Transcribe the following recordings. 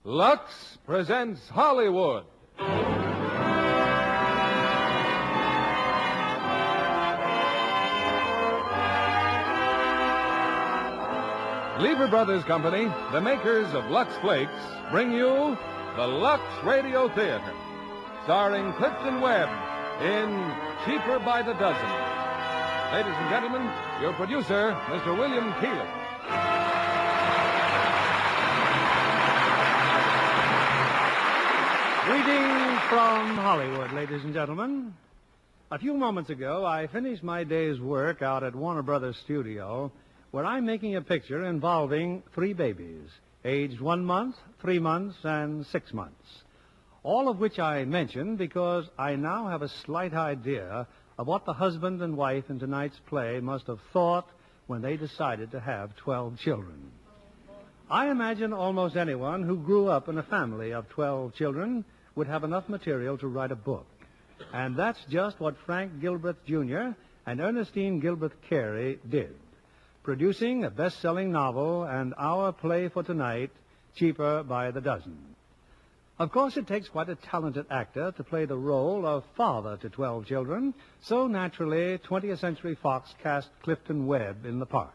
Lux presents Hollywood. Lever Brothers Company, the makers of Lux Flakes, bring you the Lux Radio Theater, starring Clifton Webb in Cheaper by the Dozen. Ladies and gentlemen, your producer, Mr. William Keeler. Greetings from Hollywood, ladies and gentlemen. A few moments ago, I finished my day's work out at Warner Brothers Studio, where I'm making a picture involving 3 babies, aged 1 month, 3 months, and 6 months. All of which I mention because I now have a slight idea of what the husband and wife in tonight's play must have thought when they decided to have 12 children. I imagine almost anyone who grew up in a family of 12 children would have enough material to write a book. And that's just what Frank Gilbreth, Jr. and Ernestine Gilbreth Carey did, producing a best-selling novel and our play for tonight, Cheaper by the Dozen. Of course, it takes quite a talented actor to play the role of father to 12 children, so naturally, 20th Century Fox cast Clifton Webb in the part.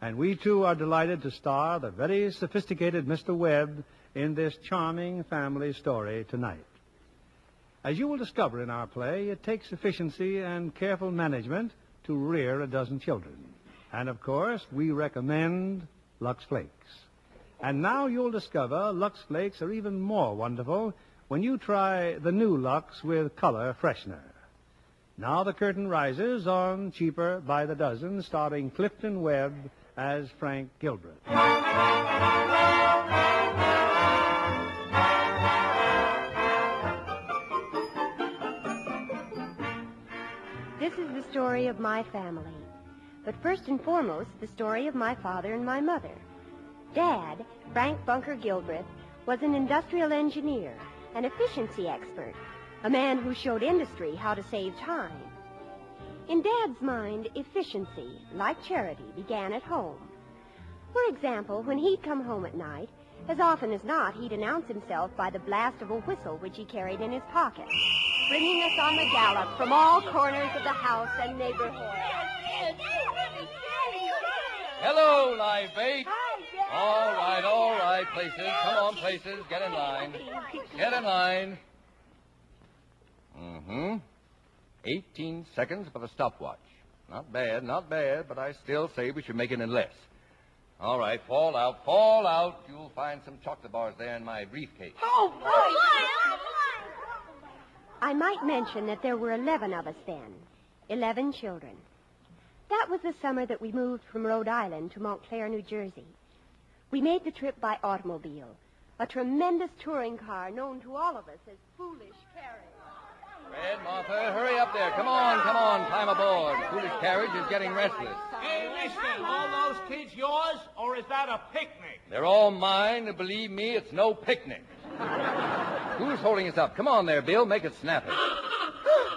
And we, too, are delighted to star the very sophisticated Mr. Webb in this charming family story tonight. As you will discover in our play, it takes efficiency and careful management to rear a dozen children. And, of course, we recommend Lux Flakes. And now you'll discover Lux Flakes are even more wonderful when you try the new Lux with color freshener. Now the curtain rises on Cheaper by the Dozen, starring Clifton Webb as Frank Gilbreth. This is the story of my family. But first and foremost, the story of my father and my mother. Dad, Frank Bunker Gilbreth, was an industrial engineer, an efficiency expert, a man who showed industry how to save time. In Dad's mind, efficiency, like charity, began at home. For example, when he'd come home at night, as often as not, he'd announce himself by the blast of a whistle which he carried in his pocket, bringing us on the gallop from all corners of the house and neighborhood. Hello, live bait. Hi, Dad. All right, places. Come on, places. Get in line. Get in line. 18 seconds for the stopwatch. Not bad, but I still say we should make it in less. All right, fall out. You'll find some chocolate bars there in my briefcase. Oh, I might mention that there were 11 of us then. 11 children. That was the summer that we moved from Rhode Island to Montclair, New Jersey. We made the trip by automobile, a tremendous touring car known to all of us as Foolish Carriage. Fred, Martha, hurry up there. Come on. Climb aboard. Foolish Carriage is getting restless. Hey, listen, all those kids yours, or is that a picnic? They're all mine, and believe me, it's no picnic. Who's holding us up? Come on there, Bill. Make it snappy.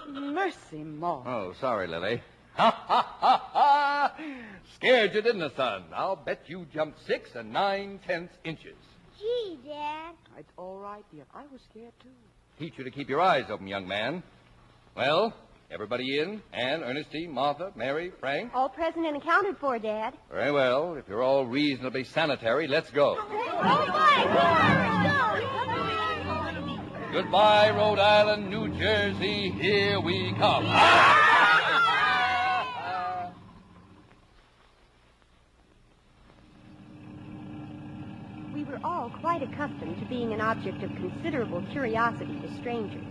Mercy, Ma. Oh, sorry, Lily. Ha! Scared you, didn't I, son? I'll bet you jumped 6 9/10 inches. Gee, Dad. It's all right, dear. I was scared, too. Teach you to keep your eyes open, young man. Well, everybody in? Anne, Ernestine, Martha, Mary, Frank? All present and accounted for, Dad. Very well. If you're all reasonably sanitary, let's go. Goodbye, Rhode Island, New Jersey. Here we come. We were all quite accustomed to being an object of considerable curiosity to strangers.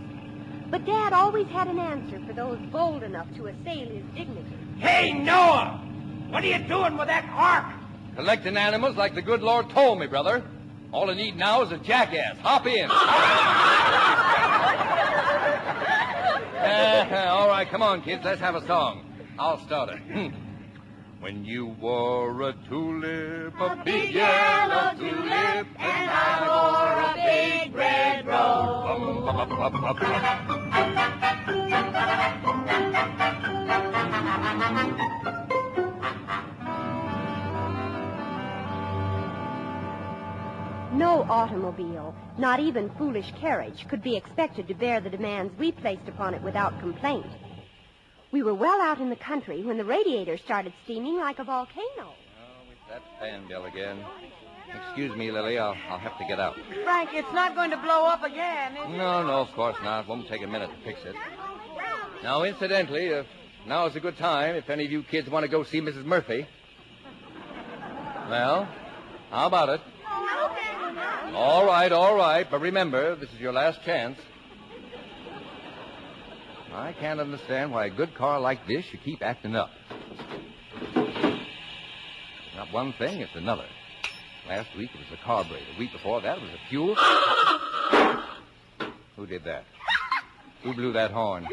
But Dad always had an answer for those bold enough to assail his dignity. Hey, Noah! What are you doing with that ark? Collecting animals like the good Lord told me, brother. All I need now is a jackass. Hop in. All right, come on, kids. Let's have a song. I'll start it. When you wore a tulip, a big yellow tulip, and I wore a big red rose. No no automobile, not even foolish carriage, could be expected to bear the demands we placed upon it without complaint. We were well out in the country when the radiator started steaming like a volcano. Oh, with that fan bell again. Excuse me, Lily. I'll have to get out. Frank, it's not going to blow up again, is it? No, of course not. Won't take a minute to fix it. Now, incidentally, now's a good time if any of you kids want to go see Mrs. Murphy. Well, how about it? All right. But remember, this is your last chance. I can't understand why a good car like this should keep acting up. Not one thing, it's another. Last week it was the carburetor. The week before that it was the fuel. Who did that? Who blew that horn? That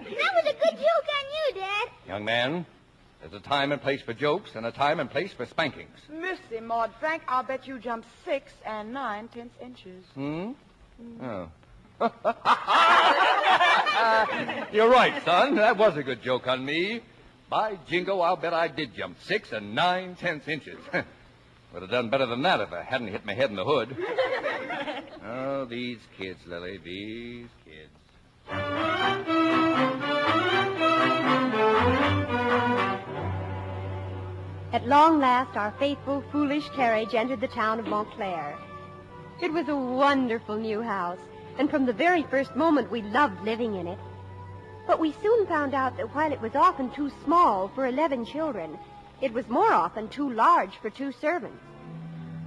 was a good joke on you, Dad. Young man, there's a time and place for jokes and a time and place for spankings. Mercy, Maud. Frank, I'll bet you jumped 6 9/10 inches. Oh. You're right, son. That was a good joke on me. By jingo, I'll bet I did jump 6 9/10 inches. Would have done better than that if I hadn't hit my head in the hood. Oh, these kids, Lily, these kids. At long last, our faithful, foolish carriage entered the town of Montclair. It was a wonderful new house, and from the very first moment we loved living in it. But we soon found out that while it was often too small for 11 children, it was more often too large for 2 servants.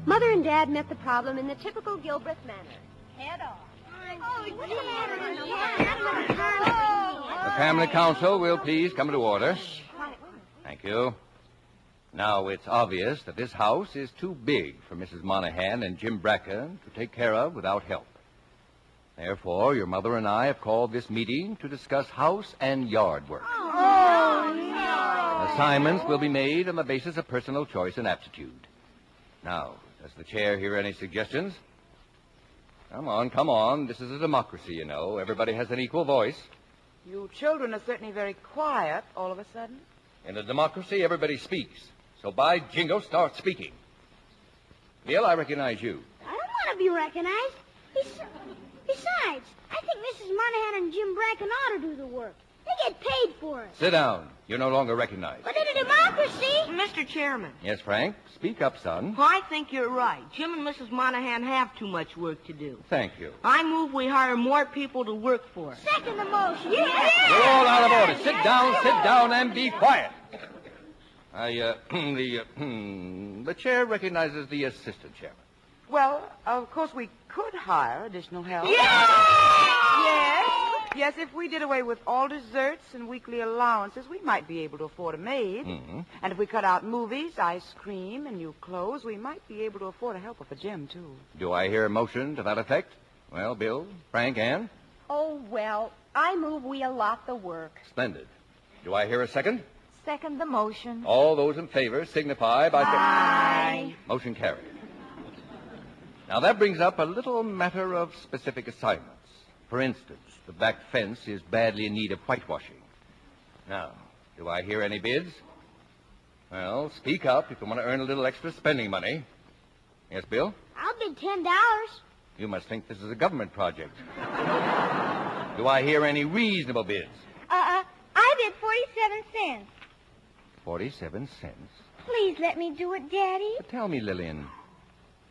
Mother and Dad met the problem in the typical Gilbreth manner. Head on. The family council will please come to order. Thank you. Now, it's obvious that this house is too big for Mrs. Monahan and Jim Bracken to take care of without help. Therefore, your mother and I have called this meeting to discuss house and yard work. Assignments will be made on the basis of personal choice and aptitude. Now, does the chair hear any suggestions? Come on. This is a democracy, you know. Everybody has an equal voice. You children are certainly very quiet all of a sudden. In a democracy, everybody speaks. So by jingo, start speaking. Bill, I recognize you. I don't want to be recognized. Besides, I think Mrs. Monahan and Jim Bracken ought to do the work. They get paid for it. Sit down. You're no longer recognized. But in a democracy... Mr. Chairman. Yes, Frank? Speak up, son. Well, I think you're right. Jim and Mrs. Monahan have too much work to do. Thank you. I move we hire more people to work for us. Second the motion. You're all out of order. Sit down, and be quiet. The chair recognizes the assistant chairman. Well, of course, we could hire additional help. Yes, if we did away with all desserts and weekly allowances, we might be able to afford a maid. Mm-hmm. And if we cut out movies, ice cream, and new clothes, we might be able to afford a helper for Jim, too. Do I hear a motion to that effect? Well, Bill, Frank, Ann? Oh, well, I move we allot the work. Splendid. Do I hear a second? Second the motion. All those in favor signify by... Aye. Motion carried. Now, that brings up a little matter of specific assignments. For instance, the back fence is badly in need of whitewashing. Now, do I hear any bids? Well, speak up if you want to earn a little extra spending money. Yes, Bill? I'll bid $10. You must think this is a government project. Do I hear any reasonable bids? I bid 47 cents. 47 cents? Please let me do it, Daddy. But tell me, Lillian,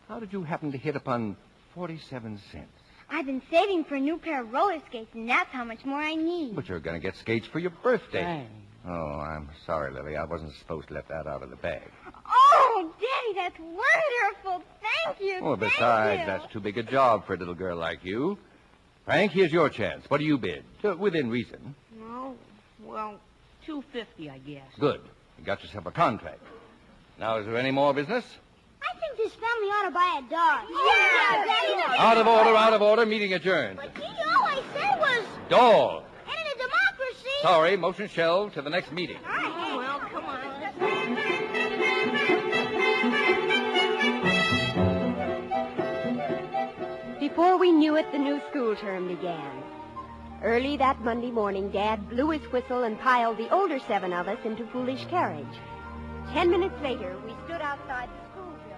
how did you happen to hit upon 47 cents? I've been saving for a new pair of roller skates, and that's how much more I need. But you're going to get skates for your birthday. Frank. Oh, I'm sorry, Lily. I wasn't supposed to let that out of the bag. Oh, Daddy, that's wonderful. Thank you. Oh, Thank besides, you. that's too big a job for a little girl like you. Frank, here's your chance. What do you bid? Within reason. No, well, $2.50, I guess. Good. You got yourself a contract. Now, is there any more business? I think this family ought to buy a dog. Yeah, Daddy. Out of order. Meeting adjourned. But all I said was... Dole. And in a democracy... Sorry, motion shelved to the next meeting. All right. Oh, well, come on. Before we knew it, the new school term began. Early that Monday morning, Dad blew his whistle and piled the older 7 of us into Foolish Carriage. 10 minutes later, we stood outside the school building.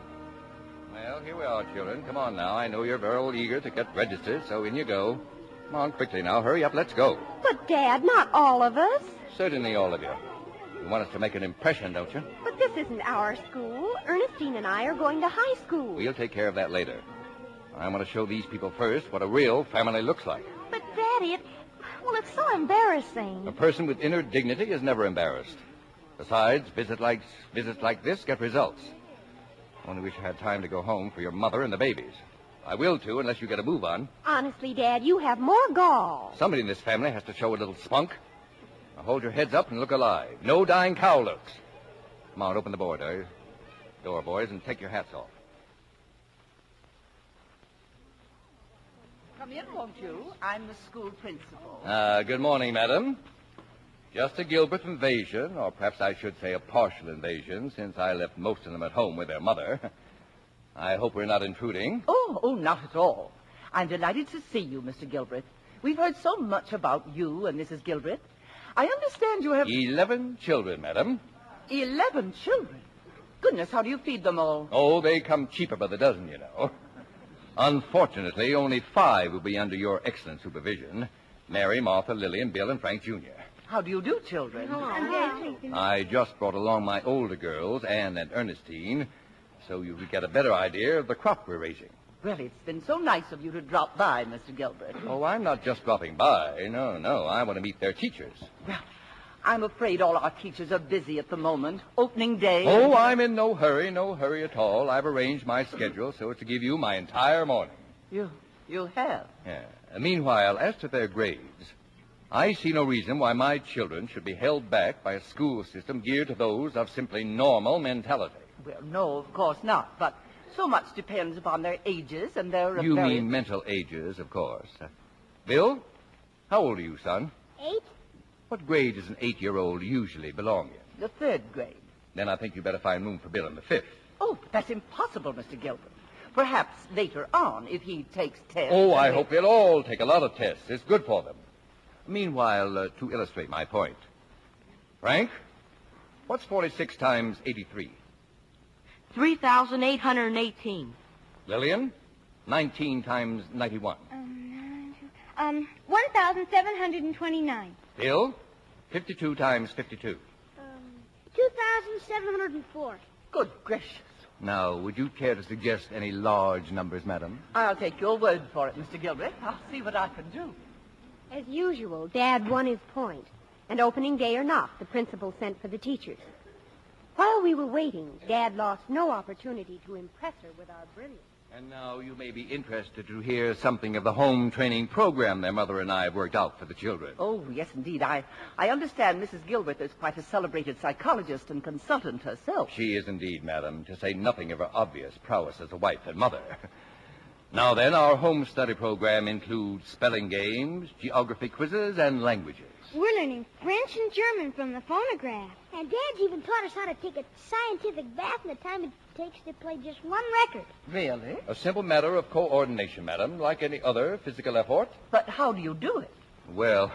Well, here we are, children. Come on now. I know you're very eager to get registered, so in you go. Come on, quickly now. Hurry up. Let's go. But, Dad, not all of us. Certainly all of you. You want us to make an impression, don't you? But this isn't our school. Ernestine and I are going to high school. We'll take care of that later. I want to show these people first what a real family looks like. But, Daddy, it's so embarrassing. A person with inner dignity is never embarrassed. Besides, visits like this get results. Only wish I had time to go home for your mother and the babies. I will, too, unless you get a move on. Honestly, Dad, you have more gall. Somebody in this family has to show a little spunk. Now hold your heads up and look alive. No dying cow looks. Come on, open the door, boys, and take your hats off. Come in, won't you? I'm the school principal. Good morning, madam. Just a Gilbert invasion, or perhaps I should say a partial invasion, since I left most of them at home with their mother. I hope we're not intruding. Oh, not at all. I'm delighted to see you, Mr. Gilbert. We've heard so much about you and Mrs. Gilbert. I understand you have... 11 children, madam. 11 children? Goodness, how do you feed them all? Oh, they come cheaper by the dozen, you know. Unfortunately, only 5 will be under your excellent supervision. Mary, Martha, Lily, and Bill, and Frank Jr. How do you do, children? I just brought along my older girls, Anne and Ernestine, so you could get a better idea of the crop we're raising. Well, it's been so nice of you to drop by, Mr. Gilbert. Oh, I'm not just dropping by. No. I want to meet their teachers. Well, I'm afraid all our teachers are busy at the moment. Opening day. Oh, I'm in no hurry at all. I've arranged my schedule so as to give you my entire morning. You have? Yeah. Meanwhile, as to their grades, I see no reason why my children should be held back by a school system geared to those of simply normal mentality. Well, no, of course not, but so much depends upon their ages and their... You mean mental ages, of course. Bill, how old are you, son? 8. What grade does an 8-year-old usually belong in? The 3rd grade. Then I think you better find room for Bill in the 5th. Oh, but that's impossible, Mr. Gilbert. Perhaps later on, if he takes tests... Oh, I hope they'll all take a lot of tests. It's good for them. Meanwhile, to illustrate my point. Frank, what's 46 times 83? 3,818. Lillian, 19 times 91. 1,729. Bill, 52 times 52. 2,704. Good gracious. Now, would you care to suggest any large numbers, madam? I'll take your word for it, Mr. Gilbert. I'll see what I can do. As usual, Dad won his point. And opening day or not, the principal sent for the teachers. While we were waiting, Dad lost no opportunity to impress her with our brilliance. And now you may be interested to hear something of the home training program their mother and I have worked out for the children. Oh, yes, indeed. I understand Mrs. Gilbert is quite a celebrated psychologist and consultant herself. She is indeed, madam, to say nothing of her obvious prowess as a wife and mother. Now then, our home study program includes spelling games, geography quizzes, and languages. We're learning French and German from the phonograph. And Dad's even taught us how to take a scientific bath in the time it takes to play just one record. Really? A simple matter of coordination, madam, like any other physical effort. But how do you do it? Well,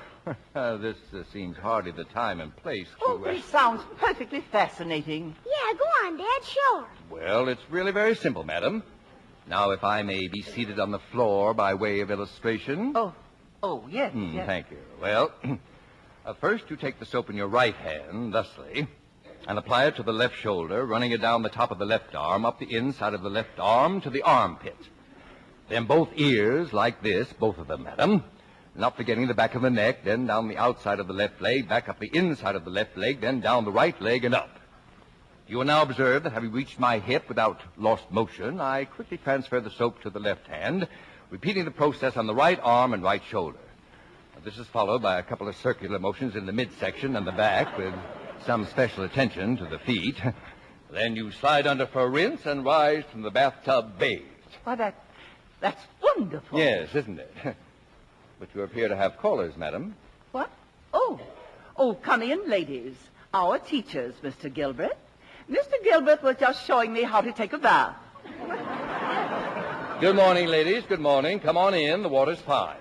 this seems hardly the time and place to... Oh, it sounds perfectly fascinating. Yeah, go on, Dad. Show her. Well, it's really very simple, madam. Now, if I may be seated on the floor by way of illustration. Oh, yes, yes. Thank you. Well, first you take the soap in your right hand, thusly, and apply it to the left shoulder, running it down the top of the left arm, up the inside of the left arm to the armpit. Then both ears, like this, both of them, madam. Not forgetting the back of the neck, then down the outside of the left leg, back up the inside of the left leg, then down the right leg and up. You will now observe that having reached my hip without lost motion, I quickly transfer the soap to the left hand, repeating the process on the right arm and right shoulder. This is followed by a couple of circular motions in the midsection and the back with some special attention to the feet. Then you slide under for a rinse and rise from the bathtub bathed. Why, that's wonderful. Yes, isn't it? But you appear to have callers, madam. What? Oh, come in, ladies. Our teachers, Mr. Gilbert. Mr. Gilbert was just showing me how to take a bath. Good morning, ladies. Good morning. Come on in. The water's fine.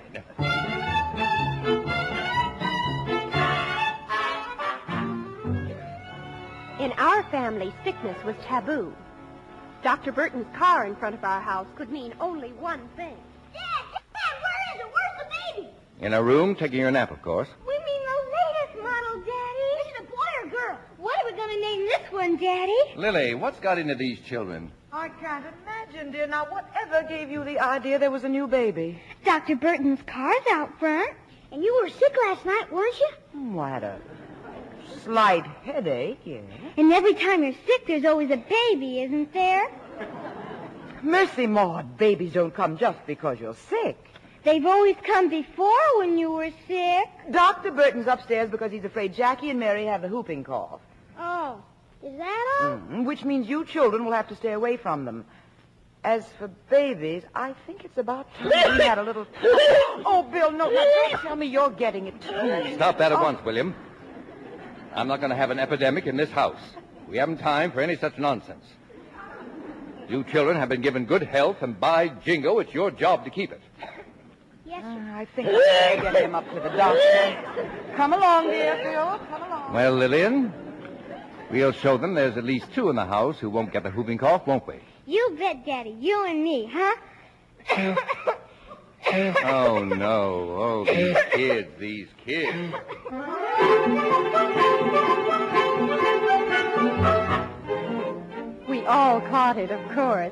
In our family, sickness was taboo. Dr. Burton's car in front of our house could mean only one thing. Dad, where is it? Where's the baby? In a room, taking your nap, of course. We mean the latest model, Daddy. Is it a boy or girl? What are we going to name this one, Daddy? Lily, what's got into these children? I can't imagine, dear. Now, whatever gave you the idea there was a new baby? Dr. Burton's car's out front. And you were sick last night, weren't you? I had a slight headache, yes. And every time you're sick, there's always a baby, isn't there? Mercy, Maud, babies don't come just because you're sick. They've always come before when you were sick. Dr. Burton's upstairs because he's afraid Jackie and Mary have the whooping cough. Oh, is that all? Which means you children will have to stay away from them. As for babies, I think it's about time we had a little... Oh, Bill, no, now don't tell me you're getting it, too. Stop that at once, William. I'm not going to have an epidemic in this house. We haven't time for any such nonsense. You children have been given good health, and by jingo, it's your job to keep it. Yes, sir. I think I'm going to get him up to the doctor. Come along, dear Bill. Come along. Well, Lillian, we'll show them there's at least 2 in the house who won't get the whooping cough, won't we? You bet, Daddy. You and me, huh? Oh, no. Oh, these kids. We all caught it, of course.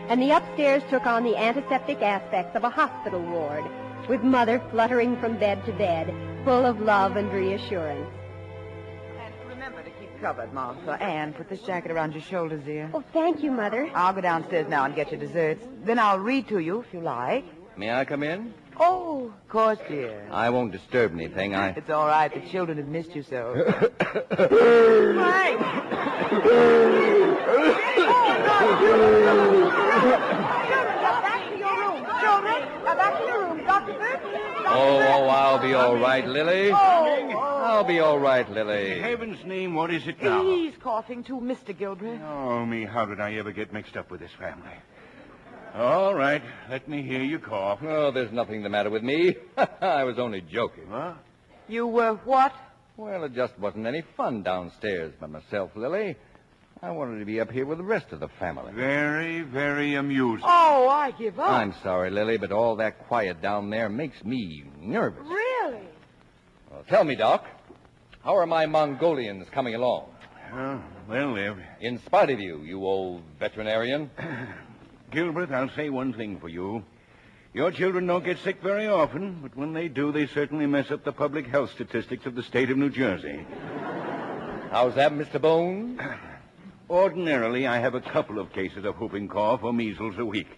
And the upstairs took on the antiseptic aspects of a hospital ward, with Mother fluttering from bed to bed, full of love and reassurance. And remember to keep covered, Martha. Anne, put this jacket around your shoulders, dear. Oh, thank you, Mother. I'll go downstairs now and get your desserts. Then I'll read to you if you like. May I come in? Oh, of course, dear. I won't disturb anything. It's all right. The children have missed you so. Frank! Back to your room. Children, back to your room. Dr. Burton. I'll be all right, Lily. I'll be all right, Lily. In heaven's name, what is it now? He's coughing too, Mr. Gilbert. Oh, me, how did I ever get mixed up with this family? All right, let me hear you cough. Oh, there's nothing the matter with me. I was only joking. What? You were what? Well, it just wasn't any fun downstairs by myself, Lily. I wanted to be up here with the rest of the family. Very, very amusing. Oh, I give up. I'm sorry, Lily, but all that quiet down there makes me nervous. Really? Well, tell me, Doc, how are my Mongolians coming along? Well, they're... In spite of you, you old veterinarian. Gilbert, I'll say one thing for you. Your children don't get sick very often, but when they do, they certainly mess up the public health statistics of the state of New Jersey. How's that, Mr. Bones? Ordinarily, I have a couple of cases of whooping cough or measles a week.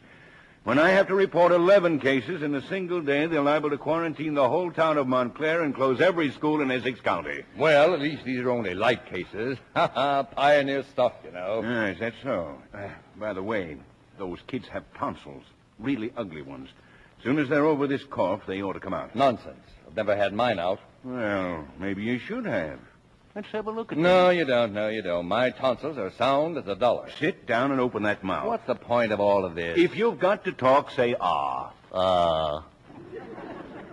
When I have to report 11 cases in a single day, they're liable to quarantine the whole town of Montclair and close every school in Essex County. Well, at least these are only light cases. Pioneer stuff, you know. Is that so? By the way, those kids have tonsils, really ugly ones. As soon as they're over this cough, they ought to come out. Nonsense. I've never had mine out. Well, maybe you should have. Let's have a look at No, them. you don't. No, you don't. My tonsils are sound as a dollar. Sit down and open that mouth. What's the point of all of this? If you've got to talk, say ah.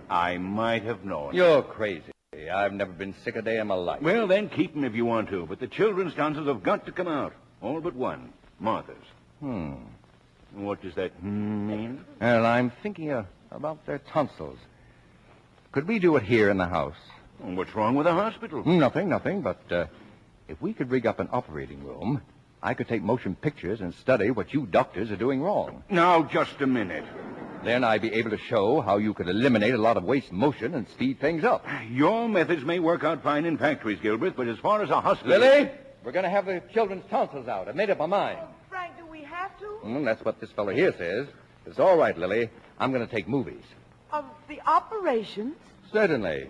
I might have known. You're crazy. I've never been sick a day in my life. Well, then keep them if you want to, but the children's tonsils have got to come out. All but one. Martha's. What does that mean? Well, I'm thinking about their tonsils. Could we do it here in the house? Well, what's wrong with the hospital? Nothing. But if we could rig up an operating room, I could take motion pictures and study what you doctors are doing wrong. Now, just a minute. Then I'd be able to show how you could eliminate a lot of waste motion and speed things up. Your methods may work out fine in factories, Gilbert, but as far as a hospital... Lily, we're going to have the children's tonsils out. I've made up my mind. Frank, do we have to? That's what this fellow here says. It's all right, Lily. I'm going to take movies. Of the operations? Certainly.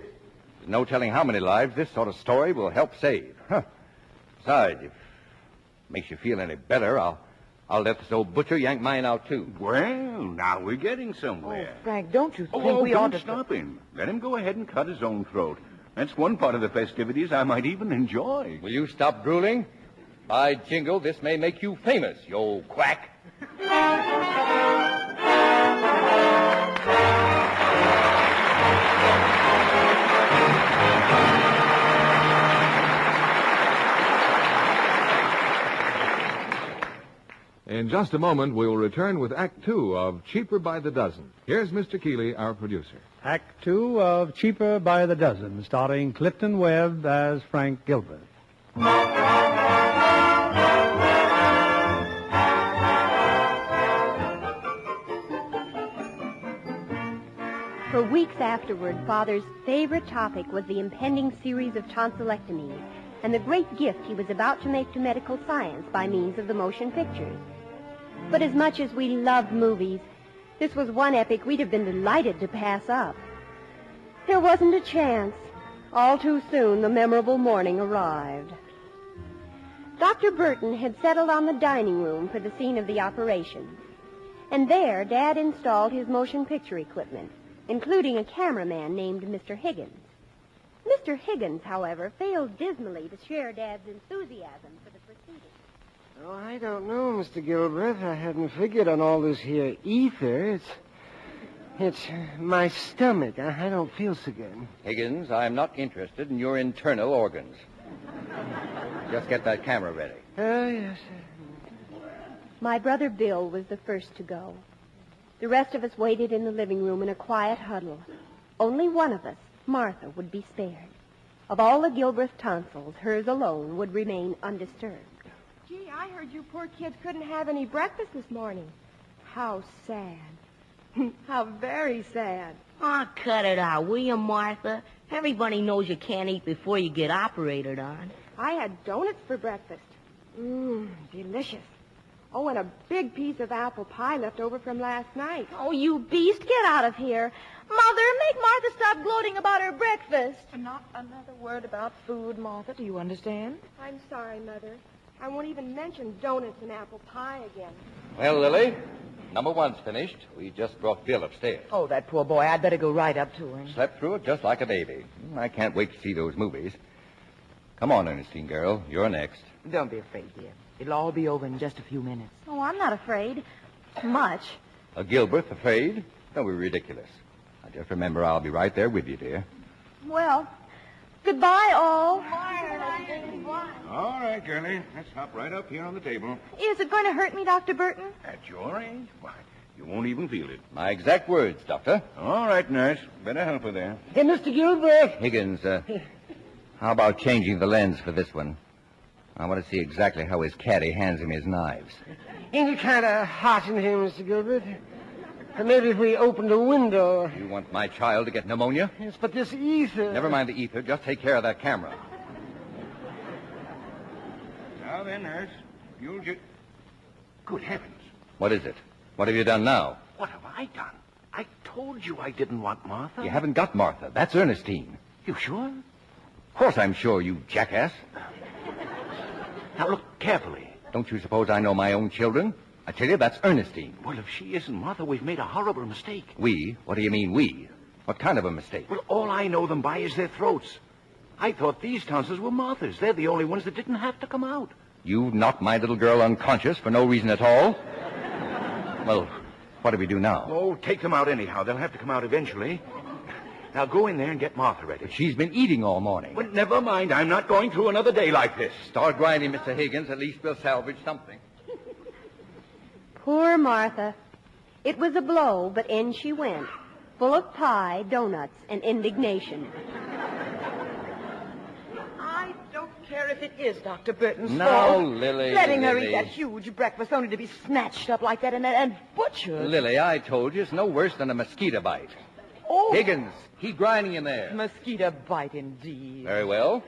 There's no telling how many lives this sort of story will help save. Besides, if it makes you feel any better, I'll let this old butcher yank mine out, too. Well, now we're getting somewhere. Oh, Frank, don't you think we ought don't to... stop him. Let him go ahead and cut his own throat. That's one part of the festivities I might even enjoy. Will you stop drooling? By jingle, this may make you famous, you old quack. In In just a moment, we will return with Act Two of Cheaper by the Dozen. Here's Mr. Keeley, our producer. Act Two of Cheaper by the Dozen, starring Clifton Webb as Frank Gilbert. For weeks afterward, Father's favorite topic was the impending series of tonsillectomies and the great gift he was about to make to medical science by means of the motion pictures. But as much as we loved movies, this was one epic we'd have been delighted to pass up. There wasn't a chance. All too soon, the memorable morning arrived. Dr. Burton had settled on the dining room for the scene of the operation. And there, Dad installed his motion picture equipment, including a cameraman named Mr. Higgins. Mr. Higgins, however, failed dismally to share Dad's enthusiasm for the proceedings. Oh, I don't know, Mr. Gilbert. I hadn't figured on all this here ether. It's my stomach. I don't feel so good. Higgins, I'm not interested in your internal organs. Just get that camera ready. Oh, yes, sir. My brother Bill was the first to go. The rest of us waited in the living room in a quiet huddle. Only one of us, Martha, would be spared. Of all the Gilbreth tonsils, hers alone would remain undisturbed. Gee, I heard you poor kids couldn't have any breakfast this morning. How sad. How very sad. Oh, cut it out, will you, Martha? Everybody knows you can't eat before you get operated on. I had donuts for breakfast. Delicious. Oh, and a big piece of apple pie left over from last night. Oh, you beast, get out of here. Mother, make Martha stop gloating about her breakfast. Not another word about food, Martha. Do you understand? I'm sorry, Mother. I won't even mention donuts and apple pie again. Well, Lily, number one's finished. We just brought Bill upstairs. Oh, that poor boy. I'd better go right up to him. Slept through it just like a baby. I can't wait to see those movies. Come on, Ernestine, girl. You're next. Don't be afraid, dear. It'll all be over in just a few minutes. Oh, I'm not afraid. Much. A Gilbert afraid? Don't be ridiculous. Now, just remember, I'll be right there with you, dear. Well, goodbye, all. All right, girlie. Let's hop right up here on the table. Is it going to hurt me, Dr. Burton? At your age? Why, you won't even feel it. My exact words, Doctor. All right, nurse. Better help her there. Hey, Mr. Gilbert. Higgins, how about changing the lens for this one? I want to see exactly how his caddy hands him his knives. Ain't it kind of hot in here, Mr. Gilbert? Maybe if we opened a window. You want my child to get pneumonia? Yes, but this ether... Never mind the ether. Just take care of that camera. Now then, nurse. You'll just... Good heavens. What is it? What have you done now? What have I done? I told you I didn't want Martha. You haven't got Martha. That's Ernestine. You sure? Of course I'm sure, you jackass. Now, look carefully. Don't you suppose I know my own children? I tell you, that's Ernestine. Well, if she isn't Martha, we've made a horrible mistake. We? What do you mean, we? What kind of a mistake? Well, all I know them by is their throats. I thought these tonsils were Martha's. They're the only ones that didn't have to come out. You knocked my little girl unconscious for no reason at all? Well, what do we do now? Oh, take them out anyhow. They'll have to come out eventually. Now go in there and get Martha ready. But she's been eating all morning. Well, never mind. I'm not going through another day like this. Start grinding, Mr. Higgins. At least we'll salvage something. Poor Martha. It was a blow, but in she went, full of pie, donuts, and indignation. I don't care if it is Dr. Burton's No, fault. Lily, Letting her Lily. eat that huge breakfast only to be snatched up like that and butchered. Lily, I told you it's no worse than a mosquito bite. Oh, Higgins, keep grinding in there. mosquito bite indeed. Very well.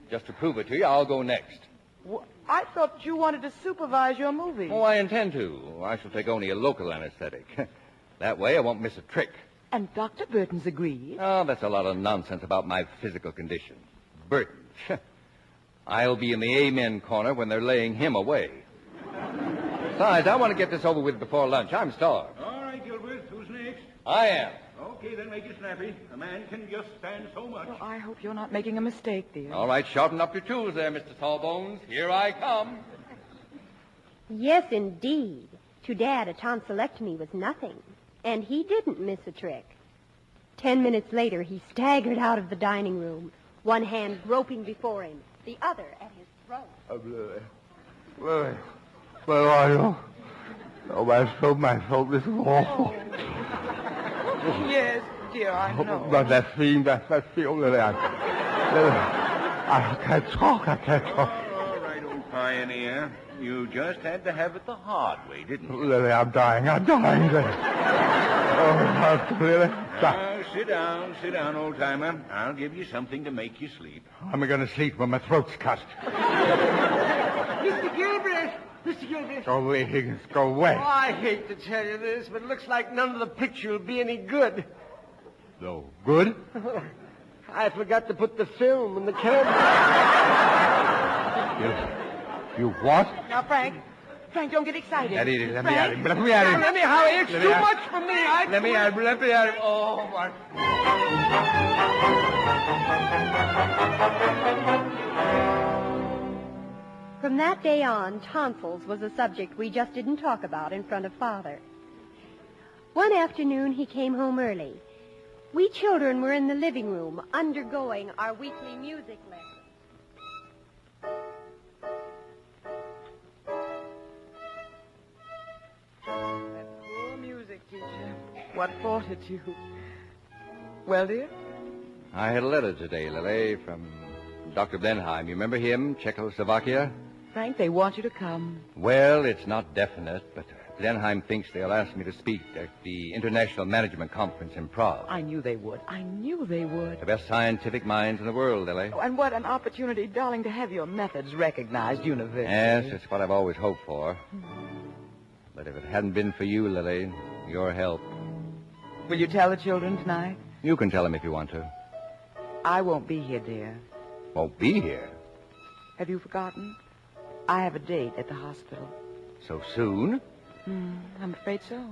Just to prove it to you, I'll go next. I thought you wanted to supervise your movie. Oh, I intend to. I shall take only a local anesthetic. That way I won't miss a trick. And Dr. Burton's agreed. Oh, that's a lot of nonsense about my physical condition. Burton. I'll be in the amen corner when they're laying him away. Besides, I want to get this over with before lunch. I'm starved. All right, Gilbert. Who's next? I am. Okay, then make it snappy. A man can just stand so much. Well, I hope you're not making a mistake, dear. All right, sharpen up your tools there, Mr. Tallbones. Here I come. Yes, indeed. To Dad, a tonsillectomy was nothing. And he didn't miss a trick. 10 minutes later, he staggered out of the dining room, one hand groping before him, the other at his throat. Where are you? Oh, my throat, this is awful. Yes, dear, I know. But that feel, Lily, I can't talk. All right, old pioneer. You just had to have it the hard way, didn't you? Lily, I'm dying, Lily. Oh, Lily. Sit down, old-timer. I'll give you something to make you sleep. How am I going to sleep when my throat's cut? Mr. Gilbert! Go away, Higgins. Go away. Oh, I hate to tell you this, but it looks like none of the picture will be any good. No. Good? I forgot to put the film in the camera. You what? Now, Frank, don't get excited. Let me at him. Let me, Howie. It's too much for me. Let me at him. Oh, my... From that day on, tonsils was a subject we just didn't talk about in front of Father. One afternoon, he came home early. We children were in the living room undergoing our weekly music lesson. That poor music teacher. What brought it to you? Well, dear? I had a letter today, Lily, from Dr. Blenheim. You remember him, Czechoslovakia? Frank, they want you to come. Well, it's not definite, but Blenheim thinks they'll ask me to speak at the International Management Conference in Prague. I knew they would. The best scientific minds in the world, Lily. Oh, and what an opportunity, darling, to have your methods recognized universally. Yes, it's what I've always hoped for. But if it hadn't been for you, Lily, your help... Will you tell the children tonight? You can tell them if you want to. I won't be here, dear. Won't be here? Have you forgotten? I have a date at the hospital. So soon? I'm afraid so.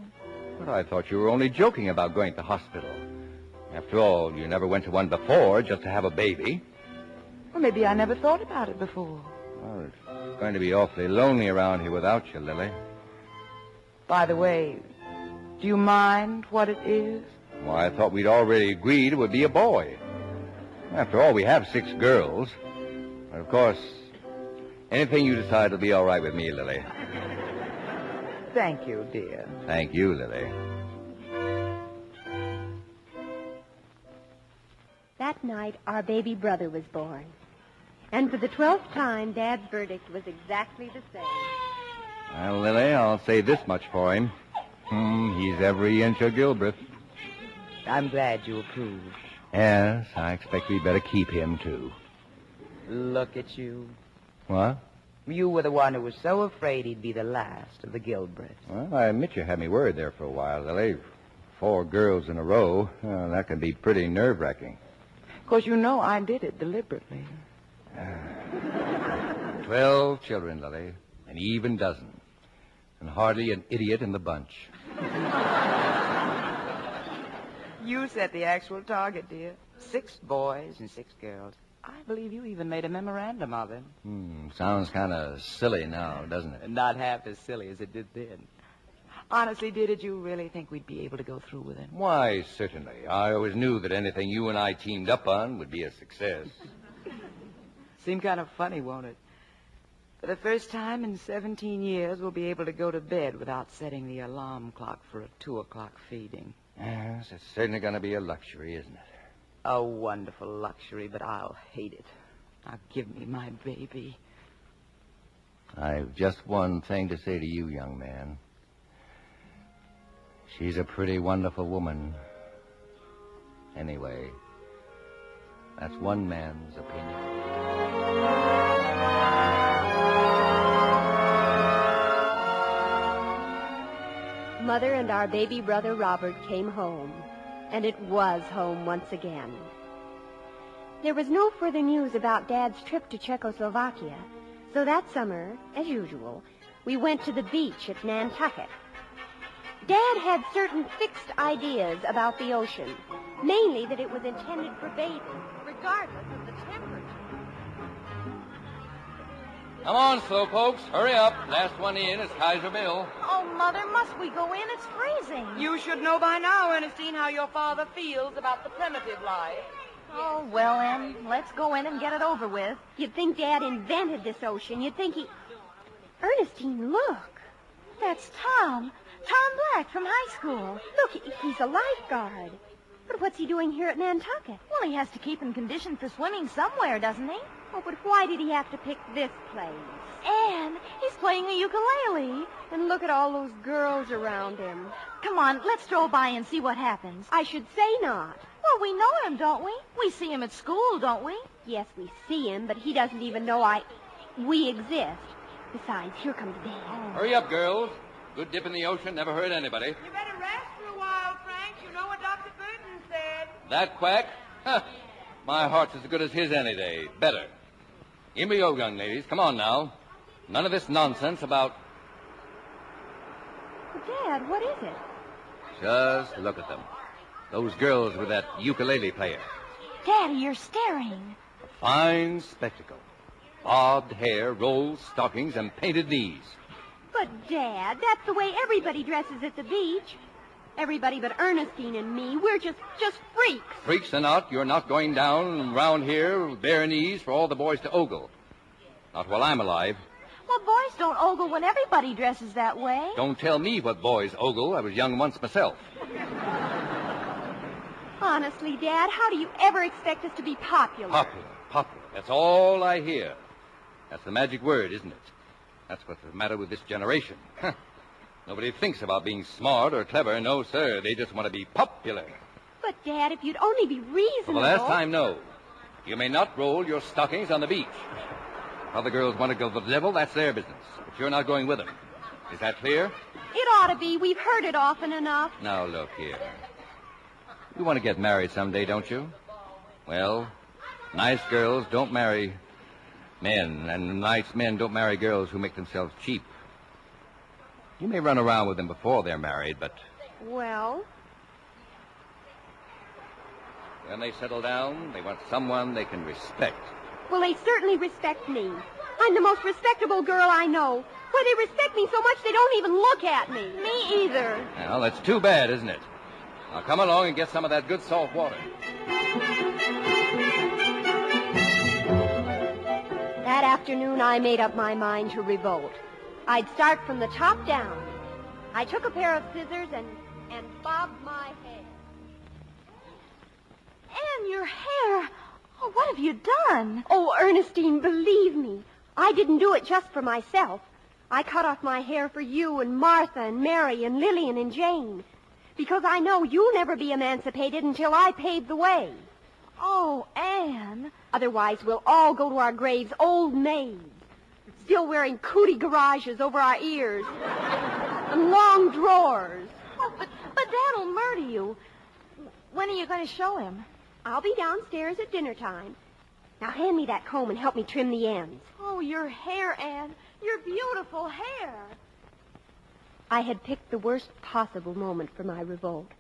But I thought you were only joking about going to the hospital. After all, you never went to one before just to have a baby. Well, maybe I never thought about it before. Well, it's going to be awfully lonely around here without you, Lily. By the way, do you mind what it is? Why, I thought we'd already agreed it would be a boy. After all, we have 6 girls. But of course, anything you decide will be all right with me, Lily. Thank you, dear. Thank you, Lily. That night, our baby brother was born. And for the 12th time, Dad's verdict was exactly the same. Well, Lily, I'll say this much for him. He's every inch a Gilbreth. I'm glad you approve. Yes, I expect we'd better keep him, too. Look at you. What? You were the one who was so afraid he'd be the last of the Gilbreths. Well, I admit you had me worried there for a while, Lily. 4 girls in a row. That can be pretty nerve-wracking. Of course, you know I did it deliberately. 12 children, Lily. An even dozen. And hardly an idiot in the bunch. You set the actual target, dear. 6 boys and 6 girls. I believe you even made a memorandum of it. Sounds kind of silly now, doesn't it? Not half as silly as it did then. Honestly, dear, did you really think we'd be able to go through with it? Why, certainly. I always knew that anything you and I teamed up on would be a success. Seem kind of funny, won't it? For the first time in 17 years, we'll be able to go to bed without setting the alarm clock for a 2 o'clock feeding. Yes, it's certainly going to be a luxury, isn't it? A wonderful luxury, but I'll hate it. Now, give me my baby. I've just one thing to say to you, young man. She's a pretty wonderful woman. Anyway, that's one man's opinion. Mother and our baby brother Robert came home, and it was home once again. There was no further news about Dad's trip to Czechoslovakia, so that summer, as usual, we went to the beach at Nantucket. Dad had certain fixed ideas about the ocean, mainly that it was intended for babies, regardless of the temperature. Come on, slowpokes. Hurry up. Last one in is Kaiser Bill. Oh, Mother, must we go in? It's freezing. You should know by now, Ernestine, how your father feels about the primitive life. Oh, well, Em, let's go in and get it over with. You'd think Dad invented this ocean. You'd think he... Ernestine, look. That's Tom. Tom Black from high school. Look, he's a lifeguard. But what's he doing here at Nantucket? Well, he has to keep in condition for swimming somewhere, doesn't he? Oh, but why did he have to pick this place? And he's playing the ukulele. And look at all those girls around him. Come on, let's stroll by and see what happens. I should say not. Well, we know him, don't we? We see him at school, don't we? Yes, we see him, but he doesn't even know we exist. Besides, here comes Dad. Hurry up, girls. Good dip in the ocean never hurt anybody. You better rest for a while, Frank. You know what Dr. Burton said. That quack? Huh. My heart's as good as his any day. Better. Give me your young ladies. Come on now. None of this nonsense about... Dad, what is it? Just look at them. Those girls with that ukulele player. Daddy, you're staring. A fine spectacle. Bobbed hair, rolled stockings, and painted knees. But, Dad, that's the way everybody dresses at the beach. Everybody but Ernestine and me. We're just freaks. Freaks or not, you're not going down around here with bare knees for all the boys to ogle. Not while I'm alive. Well, boys don't ogle when everybody dresses that way. Don't tell me what boys ogle. I was young once myself. Honestly, Dad, how do you ever expect us to be popular? Popular. That's all I hear. That's the magic word, isn't it? That's what's the matter with this generation. Nobody thinks about being smart or clever. No, sir. They just want to be popular. But, Dad, if you'd only be reasonable... For the last time, no. You may not roll your stockings on the beach. If other girls want to go to the devil, that's their business. But you're not going with them. Is that clear? It ought to be. We've heard it often enough. Now, look here. You want to get married someday, don't you? Well, nice girls don't marry men, and nice men don't marry girls who make themselves cheap. You may run around with them before they're married, but... Well? When they settle down, they want someone they can respect. Well, they certainly respect me. I'm the most respectable girl I know. Why, they respect me so much they don't even look at me. Me either. Well, that's too bad, isn't it? Now, come along and get some of that good salt water. That afternoon, I made up my mind to revolt. I'd start from the top down. I took a pair of scissors and bobbed my hair. Anne, your hair. Oh, what have you done? Oh, Ernestine, believe me. I didn't do it just for myself. I cut off my hair for you and Martha and Mary and Lillian and Jane. Because I know you'll never be emancipated until I pave the way. Oh, Anne. Otherwise, we'll all go to our graves old maids, still wearing cootie garages over our ears and long drawers. Oh, but Dad'll murder you. When are you going to show him? I'll be downstairs at dinner time. Now hand me that comb and help me trim the ends. Oh, your hair, Anne. Your beautiful hair. I had picked the worst possible moment for my revolt.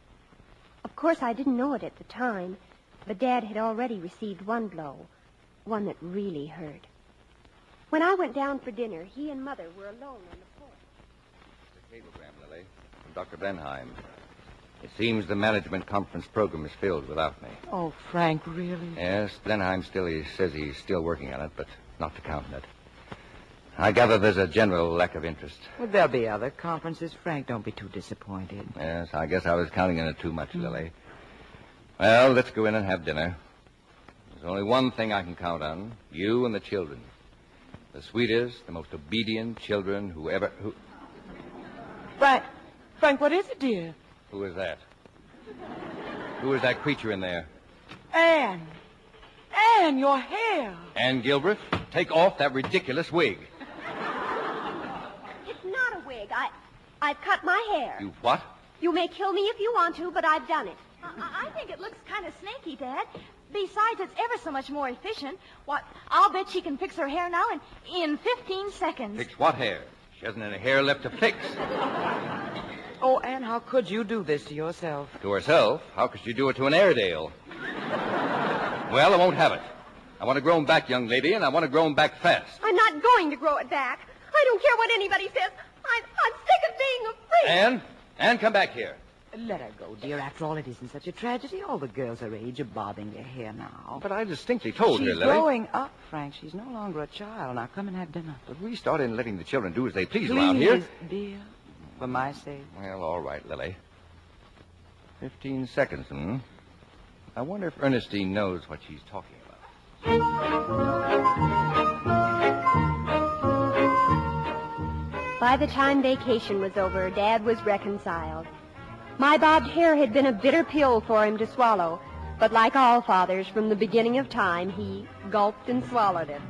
Of course, I didn't know it at the time, but Dad had already received one blow, one that really hurt. When I went down for dinner, he and Mother were alone on the porch. The cablegram, Lily, from Dr. Blenheim. It seems the management conference program is filled without me. Oh, Frank, really? Yes, Blenheim he says he's still working on it, but not to count on it. I gather there's a general lack of interest. Well, there'll be other conferences, Frank. Don't be too disappointed. Yes, I guess I was counting on it too much, Lily. Well, let's go in and have dinner. There's only one thing I can count on. You and the children. The sweetest, the most obedient children who... Frank, what is it, dear? Who is that? Who is that creature in there? Anne, your hair. Anne Gilbert, take off that ridiculous wig. It's not a wig. I've cut my hair. You what? You may kill me if you want to, but I've done it. I think it looks kind of snaky, Dad. Besides, it's ever so much more efficient. What? I'll bet she can fix her hair now in 15 seconds. Fix what hair? She hasn't any hair left to fix. Oh, Anne, how could you do this to yourself? To herself? How could she do it to an Airedale? Well, I won't have it. I want to grow 'em back, young lady, and I want to grow 'em back fast. I'm not going to grow it back. I don't care what anybody says. I'm sick of being a freak. Anne, come back here. Let her go, dear. After all, it isn't such a tragedy. All the girls her age are bobbing their hair now. But I distinctly told her, Lily. She's growing up, Frank. She's no longer a child. Now, come and have dinner. But we started letting the children do as they please around here. Dear. For my sake? Well, all right, Lily. 15 seconds, I wonder if Ernestine knows what she's talking about. By the time vacation was over, Dad was reconciled. My bobbed hair had been a bitter pill for him to swallow, but like all fathers, from the beginning of time, he gulped and swallowed it.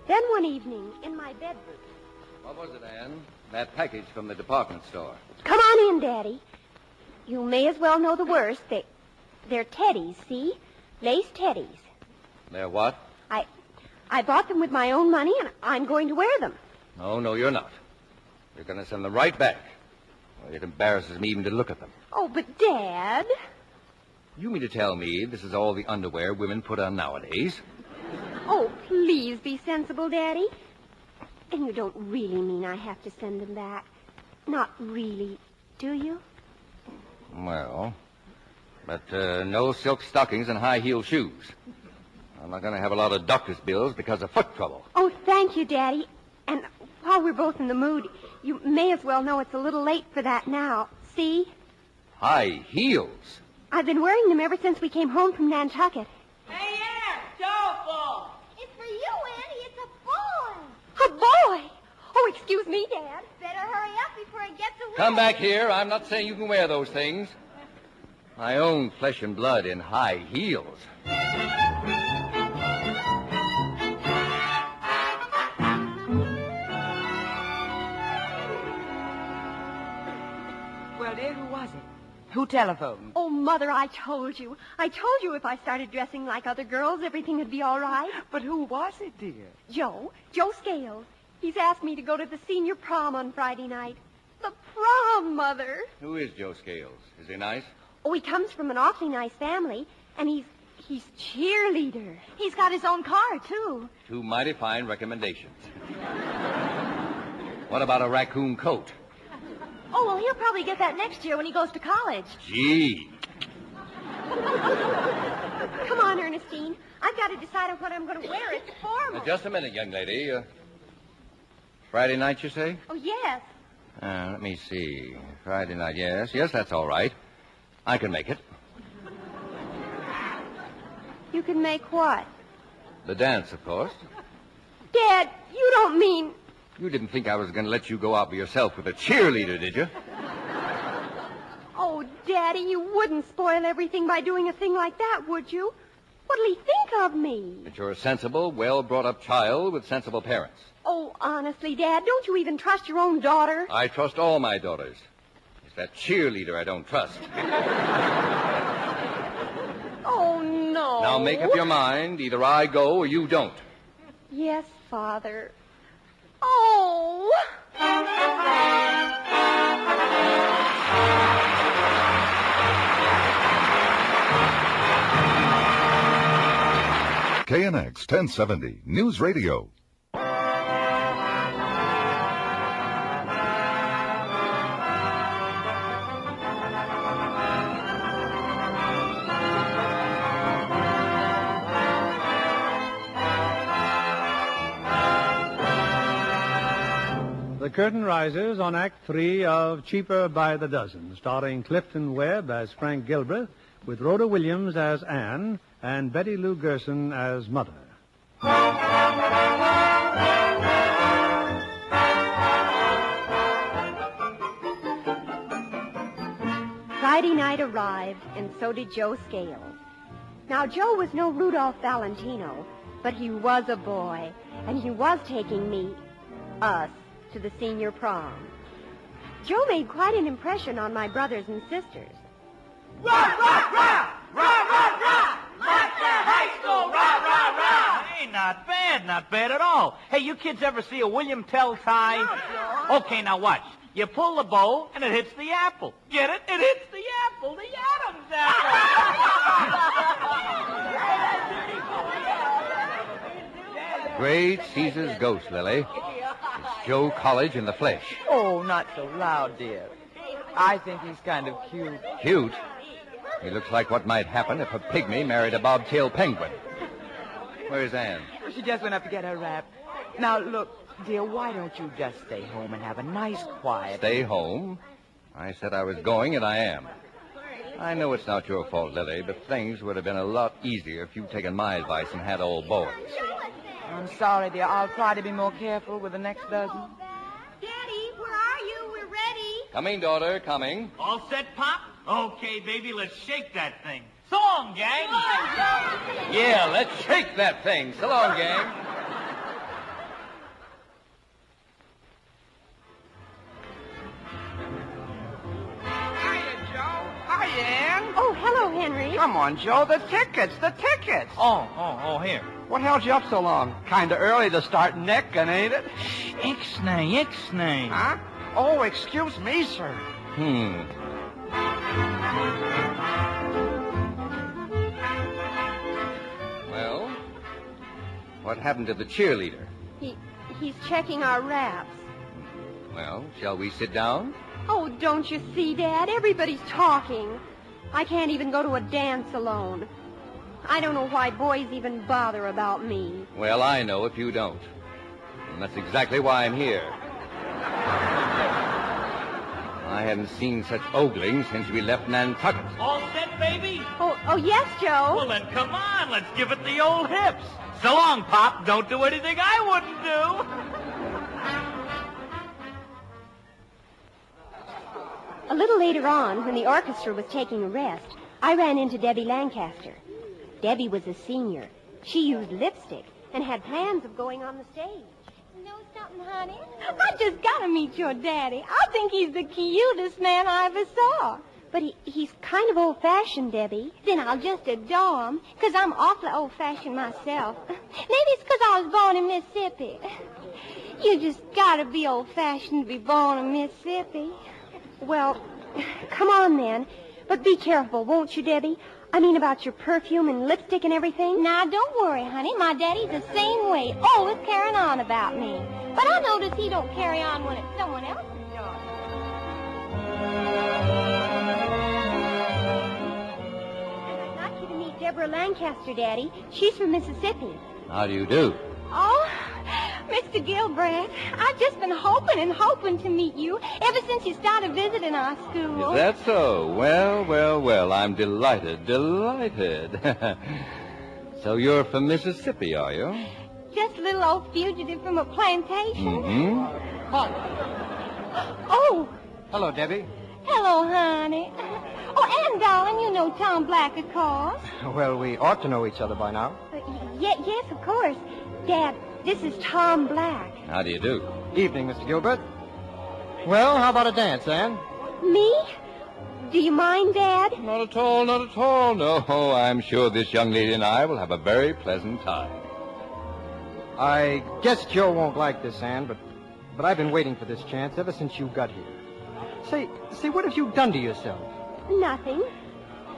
Then one evening, in my bedroom... What was it, Anne? That package from the department store. Come on in, Daddy. You may as well know the worst. They're teddies, see? Lace teddies. They're what? I bought them with my own money, and I'm going to wear them. No, you're not. You're going to send them right back. Well, it embarrasses me even to look at them. Oh, but Dad... You mean to tell me this is all the underwear women put on nowadays? Oh, please be sensible, Daddy. And you don't really mean I have to send them back. Not really, do you? Well, but no silk stockings and high-heel shoes. I'm not going to have a lot of doctor's bills because of foot trouble. Oh, thank you, Daddy. And while we're both in the mood, you may as well know it's a little late for that now. See? High heels? I've been wearing them ever since we came home from Nantucket. Hey, Ann! Telephone! It's for you, Annie. It's a boy. A boy? Oh, excuse me, Dad. Better hurry up before it gets away. Come back here. I'm not saying you can wear those things. My own flesh and blood in high heels. Well, dear, who was it? Who telephoned? Oh, Mother, I told you. I told you if I started dressing like other girls, everything would be all right. But who was it, dear? Joe Scales. He's asked me to go to the senior prom on Friday night. The prom, Mother. Who is Joe Scales? Is he nice? Oh, he comes from an awfully nice family, and he's cheerleader. He's got his own car, too. Two mighty fine recommendations. What about a raccoon coat? Oh, well, he'll probably get that next year when he goes to college. Gee. Come on, Ernestine. I've got to decide on what I'm going to wear. It's formal. Just a minute, young lady. Friday night, you say? Oh, yes. Let me see. Friday night, yes. Yes, that's all right. I can make it. You can make what? The dance, of course. Dad, you don't mean... You didn't think I was going to let you go out by yourself with a cheerleader, did you? Oh, Daddy, you wouldn't spoil everything by doing a thing like that, would you? What'll he think of me? That you're a sensible, well-brought-up child with sensible parents. Oh, honestly, Dad, don't you even trust your own daughter? I trust all my daughters. It's that cheerleader I don't trust. Oh, no. Now make up your mind. Either I go or you don't. Yes, Father. Oh! KNX 1070 News Radio. The curtain rises on Act 3 of Cheaper by the Dozen, starring Clifton Webb as Frank Gilbreth, with Rhoda Williams as Anne and Betty Lou Gerson as Mother. Friday night arrived, and so did Joe Scales. Now, Joe was no Rudolph Valentino, but he was a boy, and he was taking us, to the senior prom. Joe made quite an impression on my brothers and sisters. Rah, rah, rah! Rah, rah, rah! Like that high school! Rah, rah, rah! Hey, not bad at all. Hey, you kids ever see a William Tell tie? No, Joe. Okay, now watch. You pull the bow, and it hits the apple. Get it? It hits the apple, the Adam's apple. Great Caesar's ghost, Lily. It's Joe College in the flesh. Oh, not so loud, dear. I think he's kind of cute. Cute? He looks like what might happen if a pygmy married a bobtail penguin. Where's Anne? She just went up to get her wrap. Now, look, Dear, why don't you just stay home and have a nice, quiet... Stay home? I said I was going, and I am. I know it's not your fault, Lily, but things would have been a lot easier if you'd taken my advice and had old boys. I'm sorry, dear. I'll try to be more careful with the next dozen. Daddy, where are you? We're ready. Coming, daughter, coming. All set, Pop? Okay, baby, let's shake that thing. So long, gang. Yeah, let's shake that thing. So long, gang. Hi, Ann. Oh, hello, Henry. Come on, Joe. The tickets. Oh, here. What held you up so long? Kind of early to start necking, ain't it? Ixnay. Huh? Oh, excuse me, sir. Well, what happened to the cheerleader? He's checking our wraps. Well, shall we sit down? Oh, don't you see, Dad? Everybody's talking. I can't even go to a dance alone. I don't know why boys even bother about me. Well, I know if you don't. And that's exactly why I'm here. I haven't seen such ogling since we left Nantucket. All set, baby? Oh, yes, Joe. Well, then come on. Let's give it the old hips. So long, Pop. Don't do anything I wouldn't do. A little later on, when the orchestra was taking a rest, I ran into Debbie Lancaster. Debbie was a senior. She used lipstick and had plans of going on the stage. Know something, honey? I just gotta meet your daddy. I think he's the cutest man I ever saw. But he's kind of old-fashioned, Debbie. Then I'll just adore him, 'cause I'm awfully old-fashioned myself. Maybe it's 'cause I was born in Mississippi. You just gotta be old-fashioned to be born in Mississippi. Well, come on then. But be careful, won't you, Debbie? I mean about your perfume and lipstick and everything. Now, don't worry, honey. My daddy's the same way, always carrying on about me. But I notice he don't carry on when it's someone else's daughter. I'd like you to meet Deborah Lancaster, Daddy. She's from Mississippi. How do you do? Oh, Mr. Gilbreth, I've just been hoping to meet you ever since you started visiting our school. Is that so? Well, I'm delighted. So you're from Mississippi, are you? Just a little old fugitive from a plantation. Mm-hmm. Oh. Hello, Debbie. Hello, honey. Oh, and darling, you know Tom Black, of course. Well, we ought to know each other by now. Yes, of course. Dad, this is Tom Black. How do you do? Evening, Mr. Gilbert. Well, how about a dance, Ann? Me? Do you mind, Dad? Not at all. No, I'm sure this young lady and I will have a very pleasant time. I guess Joe won't like this, Ann, but I've been waiting for this chance ever since you got here. Say, what have you done to yourself? Nothing.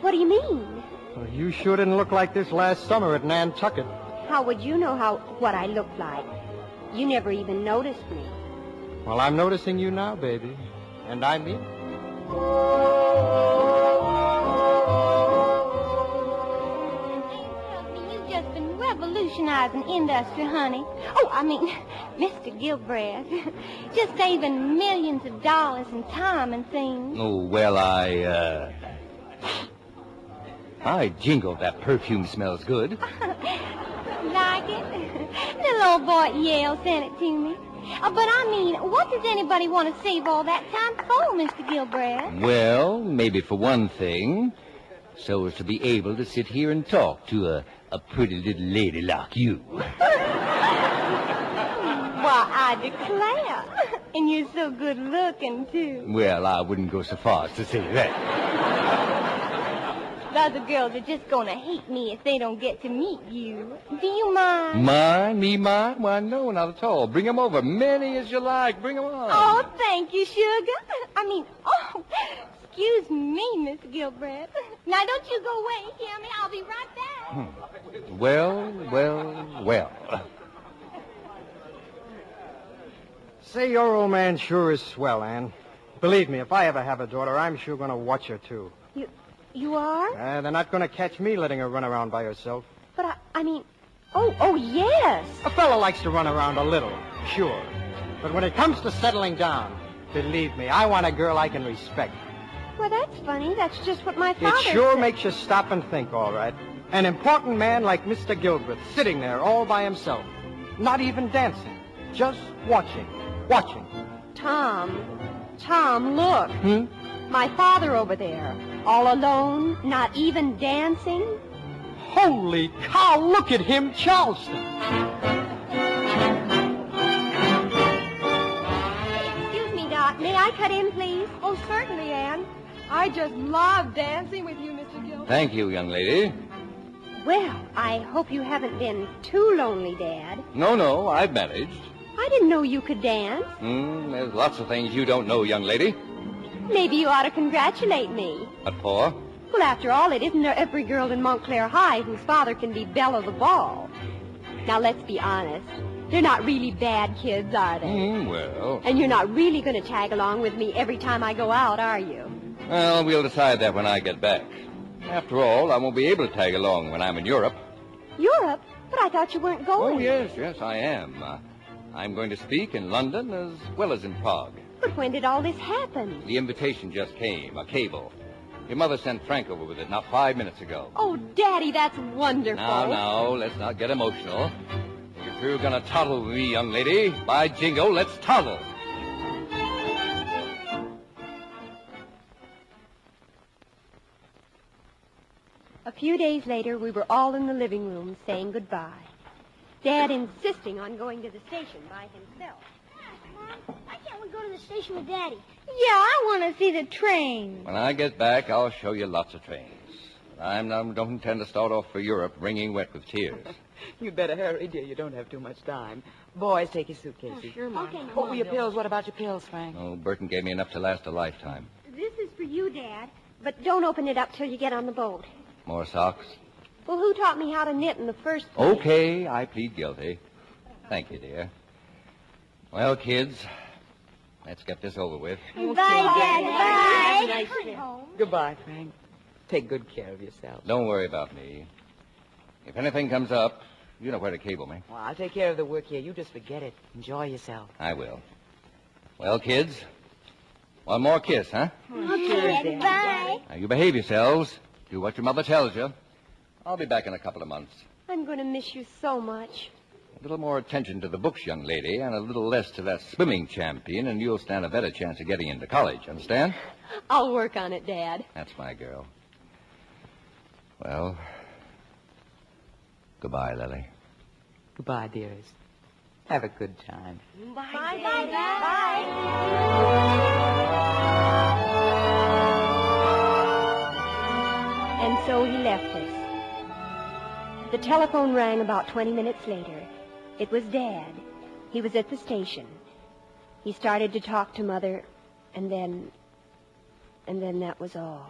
What do you mean? Well, you sure didn't look like this last summer at Nantucket. How would you know what I looked like? You never even noticed me. Well, I'm noticing you now, baby. And I mean it. You've just been revolutionizing industry, honey. Oh, I mean, Mr. Gilbreth. Just saving millions of dollars in time and things. Oh, well, I jingled. That perfume smells good. Like it? Little old boy at Yale sent it to me. But I mean, what does anybody want to save all that time for, Mr. Gilbreth? Well, maybe for one thing, so as to be able to sit here and talk to a pretty little lady like you. Why, I declare. And you're so good looking, too. Well, I wouldn't go so far as to say that. The other girls are just going to hate me if they don't get to meet you. Do you mind? Mind? Me mind? Why, no, not at all. Bring 'em over. Many as you like. Bring 'em on. Oh, thank you, sugar. Excuse me, Miss Gilbreth. Now, don't you go away, hear me? I'll be right back. Well. Say, your old man sure is swell, Ann. Believe me, if I ever have a daughter, I'm sure going to watch her, too. You are? They're not going to catch me letting her run around by herself. But I mean... Oh, yes. A fellow likes to run around a little, sure. But when it comes to settling down, believe me, I want a girl I can respect. Well, that's funny. That's just what my father It sure said. makes you stop and think, all right. An important man like Mr. Gilbert sitting there all by himself, not even dancing, just watching. Tom, look. My father over there, all alone, not even dancing. Holy cow, look at him, Charleston. Excuse me, Doc. May I cut in, please? Oh, certainly, Anne. I just love dancing with you, Mr. Gilbert. Thank you, young lady. Well, I hope you haven't been too lonely, Dad. No, I've managed. I didn't know you could dance. There's lots of things you don't know, young lady. Maybe you ought to congratulate me. What for? Well, after all, it isn't every girl in Montclair High whose father can be belle of the ball. Now, let's be honest. They're not really bad kids, are they? Well. And you're not really going to tag along with me every time I go out, are you? Well, we'll decide that when I get back. After all, I won't be able to tag along when I'm in Europe. Europe? But I thought you weren't going. Oh, yes, I am. I'm going to speak in London as well as in Prague. But when did all this happen? The invitation just came, a cable. Your mother sent Frank over with it not 5 minutes ago. Oh, Daddy, that's wonderful. Now, let's not get emotional. If you're going to toddle with me, young lady, by jingo, let's toddle. A few days later, we were all in the living room saying goodbye. Dad insisting on going to the station by himself. Why can't we go to the station with Daddy? Yeah, I want to see the train. When I get back, I'll show you lots of trains. I don't intend to start off for Europe wringing wet with tears. You'd better hurry, dear. You don't have too much time. Boys, take your suitcases. Oh, sure, Mom. Okay, What were your pills? What about your pills, Frank? Oh, Burton gave me enough to last a lifetime. This is for you, Dad. But don't open it up till you get on the boat. More socks? Well, who taught me how to knit in the first place? Okay, I plead guilty. Thank you, dear. Well, kids, let's get this over with. Bye, Dad. Bye. Goodbye, Frank. Take good care of yourself. Don't worry about me. If anything comes up, you know where to cable me. Well, I'll take care of the work here. You just forget it. Enjoy yourself. I will. Well, kids, one more kiss, huh? Okay, bye. Now, you behave yourselves. Do what your mother tells you. I'll be back in a couple of months. I'm going to miss you so much. A little more attention to the books, young lady, and a little less to that swimming champion, and you'll stand a better chance of getting into college. Understand? I'll work on it, Dad. That's my girl. Well, goodbye, Lily. Goodbye, dearest. Have a good time. Bye, Daddy. Bye. And so he left us. The telephone rang about 20 minutes later. It was Dad. He was at the station. He started to talk to Mother, and then that was all.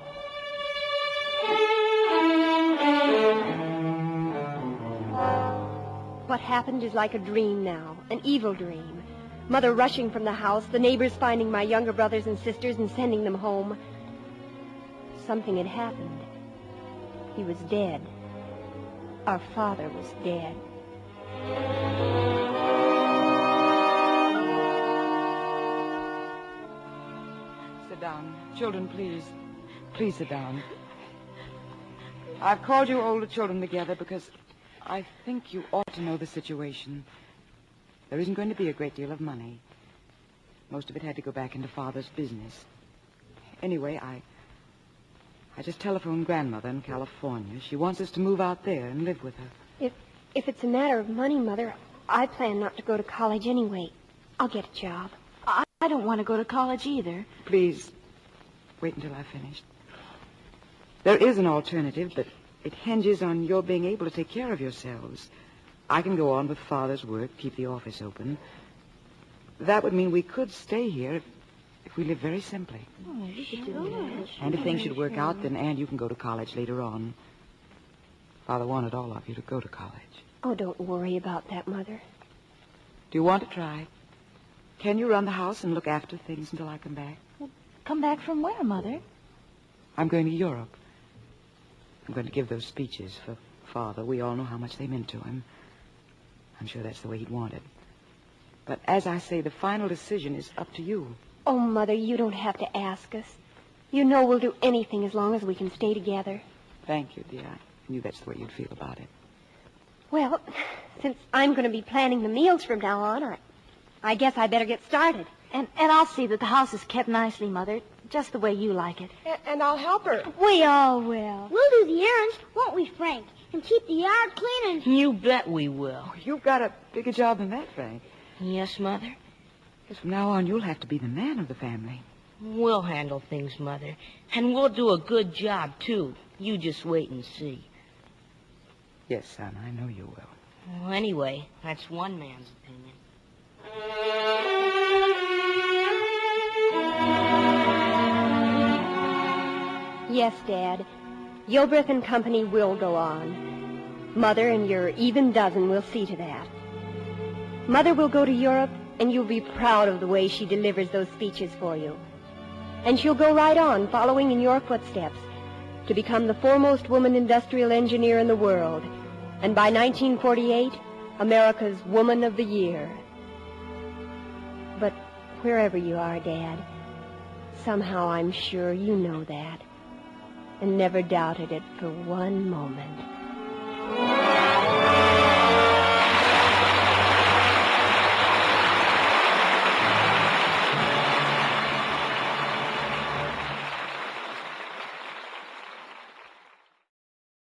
What happened is like a dream now, an evil dream. Mother rushing from the house, the neighbors finding my younger brothers and sisters and sending them home. Something had happened. He was dead. Our father was dead. Sit down. Children, please. Please sit down. I've called you older children together because I think you ought to know the situation. There isn't going to be a great deal of money. Most of it had to go back into Father's business. Anyway, I just telephoned Grandmother in California. She wants us to move out there and live with her. If it's a matter of money, Mother, I plan not to go to college anyway. I'll get a job. I don't want to go to college either. Please, wait until I've finished. There is an alternative, but it hinges on your being able to take care of yourselves. I can go on with Father's work, keep the office open. That would mean we could stay here if we live very simply. And if things should work out, then, Anne, you can go to college later on. Father wanted all of you to go to college. Oh, don't worry about that, Mother. Do you want to try? Can you run the house and look after things until I come back? Come back from where, Mother? I'm going to Europe. I'm going to give those speeches for Father. We all know how much they meant to him. I'm sure that's the way he'd want it. But as I say, the final decision is up to you. Oh, Mother, you don't have to ask us. You know we'll do anything as long as we can stay together. Thank you, dear. I knew that's the way you'd feel about it. Well, since I'm going to be planning the meals from now on, I guess I better get started. And I'll see that the house is kept nicely, Mother, just the way you like it. And I'll help her. We all will. We'll do the errands, won't we, Frank? And keep the yard clean and... You bet we will. Oh, you've got a bigger job than that, Frank. Yes, Mother? Because from now on, you'll have to be the man of the family. We'll handle things, Mother. And we'll do a good job, too. You just wait and see. Yes, son, I know you will. Well, anyway, that's one man's opinion. Yes, Dad. Gilbreth and Company will go on. Mother and your even dozen will see to that. Mother will go to Europe, and you'll be proud of the way she delivers those speeches for you. And she'll go right on, following in your footsteps, to become the foremost woman industrial engineer in the world, and by 1948, America's Woman of the Year. But wherever you are, Dad, somehow I'm sure you know that, and never doubted it for one moment.